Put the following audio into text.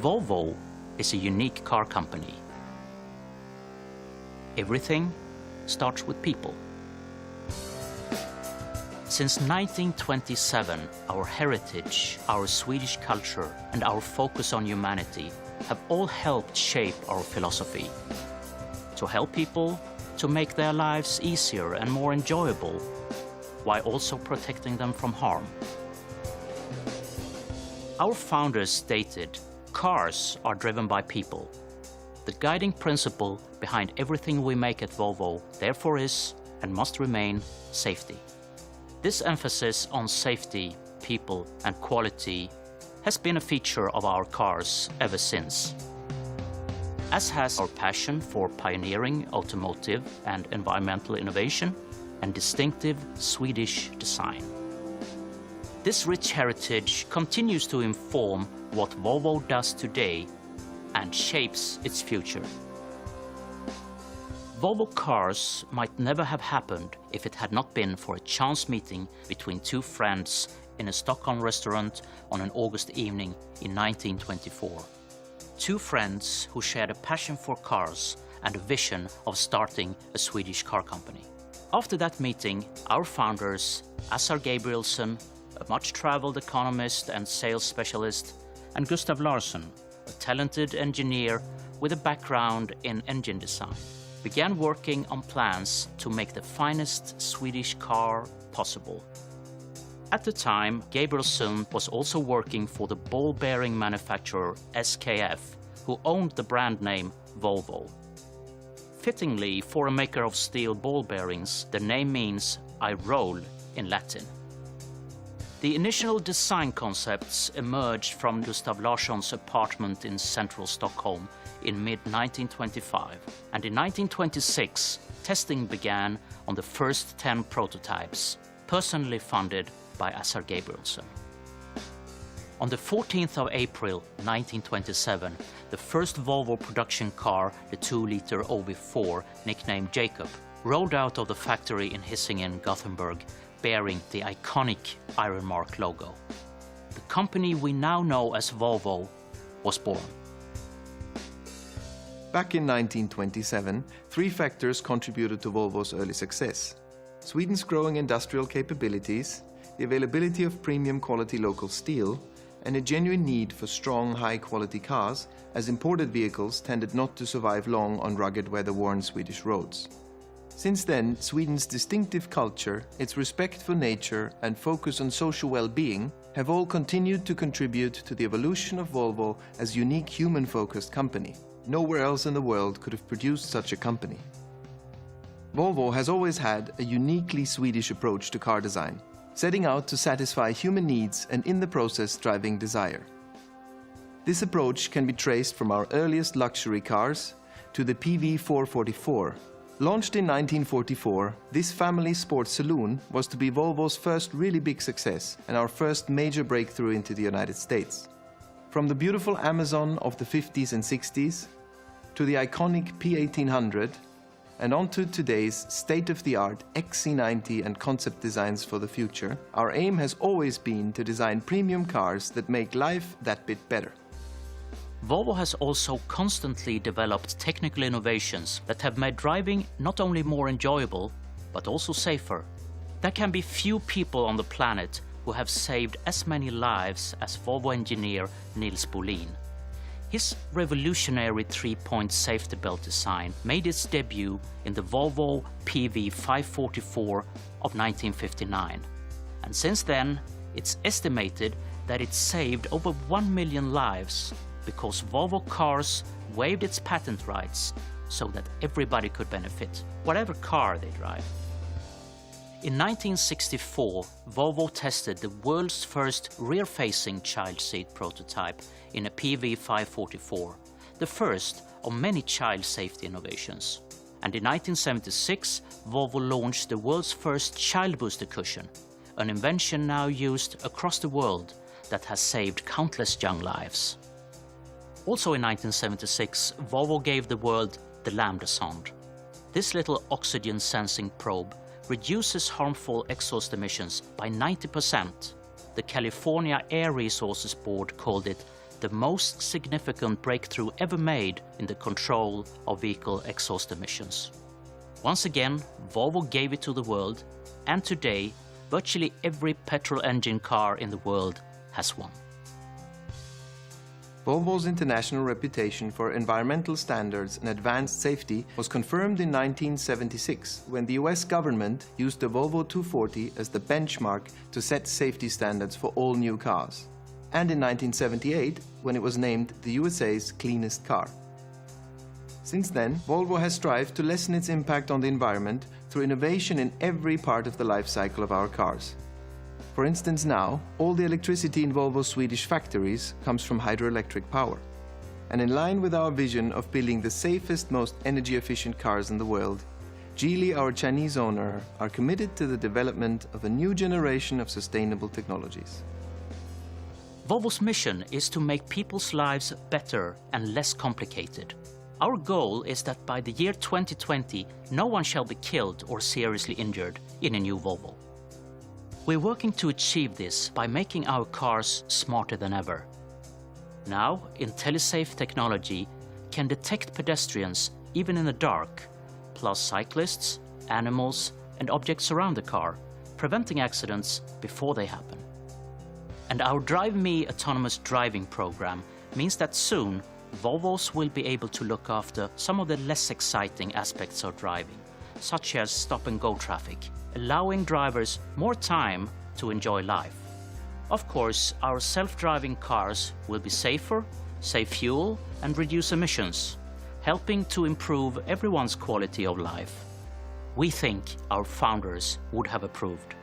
Volvo is a unique car company. Everything starts with people. Since 1927, our heritage, our Swedish culture, and our focus on humanity have all helped shape our philosophy. To help people to make their lives easier and more enjoyable, while also protecting them from harm. Our founders stated, "Cars are driven by people." The guiding principle behind everything we make at Volvo, therefore, is and must remain safety. This emphasis on safety, people, and quality has been a feature of our cars ever since, as has our passion for pioneering automotive and environmental innovation and distinctive Swedish design. This rich heritage continues to inform what Volvo does today and shapes its future. Volvo cars might never have happened if it had not been for a chance meeting between two friends in a Stockholm restaurant on an August evening in 1924. Two friends who shared a passion for cars and a vision of starting a Swedish car company. After that meeting, our founders, Assar Gabrielsson, a much-traveled economist and sales specialist, and Gustav Larsson, a talented engineer with a background in engine design, began working on plans to make the finest Swedish car possible. At the time, Gabrielsson was also working for the ball bearing manufacturer SKF, who owned the brand name Volvo. Fittingly, for a maker of steel ball bearings, the name means "I roll" in Latin. The initial design concepts emerged from Gustav Larsson's apartment in central Stockholm in mid-1925, and in 1926 testing began on the first 10 prototypes, personally funded by Assar Gabrielsson. On the 14th of April 1927, the first Volvo production car, the 2-liter OV4, nicknamed Jacob, rolled out of the factory in Hisingen, Gothenburg, bearing the iconic Iron Mark logo. The company we now know as Volvo was born. Back in 1927, three factors contributed to Volvo's early success: Sweden's growing industrial capabilities, the availability of premium quality local steel, and a genuine need for strong, high-quality cars, as imported vehicles tended not to survive long on rugged, weather-worn Swedish roads. Since then, Sweden's distinctive culture, its respect for nature, and focus on social well-being have all continued to contribute to the evolution of Volvo as a unique human-focused company. Nowhere else in the world could have produced such a company. Volvo has always had a uniquely Swedish approach to car design, setting out to satisfy human needs and in the process driving desire. This approach can be traced from our earliest luxury cars to the PV444. Launched in 1944, this family sports saloon was to be Volvo's first really big success and our first major breakthrough into the United States. From the beautiful Amazon of the 50s and 60s, to the iconic P1800, and onto today's state-of-the-art XC90 and concept designs for the future, our aim has always been to design premium cars that make life that bit better. Volvo has also constantly developed technical innovations that have made driving not only more enjoyable, but also safer. There can be few people on the planet who have saved as many lives as Volvo engineer Nils Bolin. His revolutionary 3-point safety belt design made its debut in the Volvo PV544 of 1959. And since then, it's estimated that it saved over 1 million lives because Volvo cars waived its patent rights so that everybody could benefit, whatever car they drive. In 1964, Volvo tested the world's first rear-facing child seat prototype in a PV544, the first of many child safety innovations. And in 1976, Volvo launched the world's first child booster cushion, an invention now used across the world that has saved countless young lives. Also in 1976, Volvo gave the world the Lambda Sonde. This little oxygen sensing probe reduces harmful exhaust emissions by 90%. The California Air Resources Board called it the most significant breakthrough ever made in the control of vehicle exhaust emissions. Once again, Volvo gave it to the world, and today, virtually every petrol engine car in the world has one. Volvo's international reputation for environmental standards and advanced safety was confirmed in 1976 when the US government used the Volvo 240 as the benchmark to set safety standards for all new cars, and in 1978 when it was named the USA's cleanest car. Since then, Volvo has strived to lessen its impact on the environment through innovation in every part of the life cycle of our cars. For instance, now, all the electricity in Volvo's Swedish factories comes from hydroelectric power. And in line with our vision of building the safest, most energy-efficient cars in the world, Geely, our Chinese owner, are committed to the development of a new generation of sustainable technologies. Volvo's mission is to make people's lives better and less complicated. Our goal is that by the year 2020, no one shall be killed or seriously injured in a new Volvo. We're working to achieve this by making our cars smarter than ever. Now, IntelliSafe technology can detect pedestrians even in the dark, plus cyclists, animals, and objects around the car, preventing accidents before they happen. And our Drive Me autonomous driving program means that soon Volvos will be able to look after some of the less exciting aspects of driving, such as stop-and-go traffic, allowing drivers more time to enjoy life. Of course, our self-driving cars will be safer, save fuel, and reduce emissions, helping to improve everyone's quality of life. We think our founders would have approved.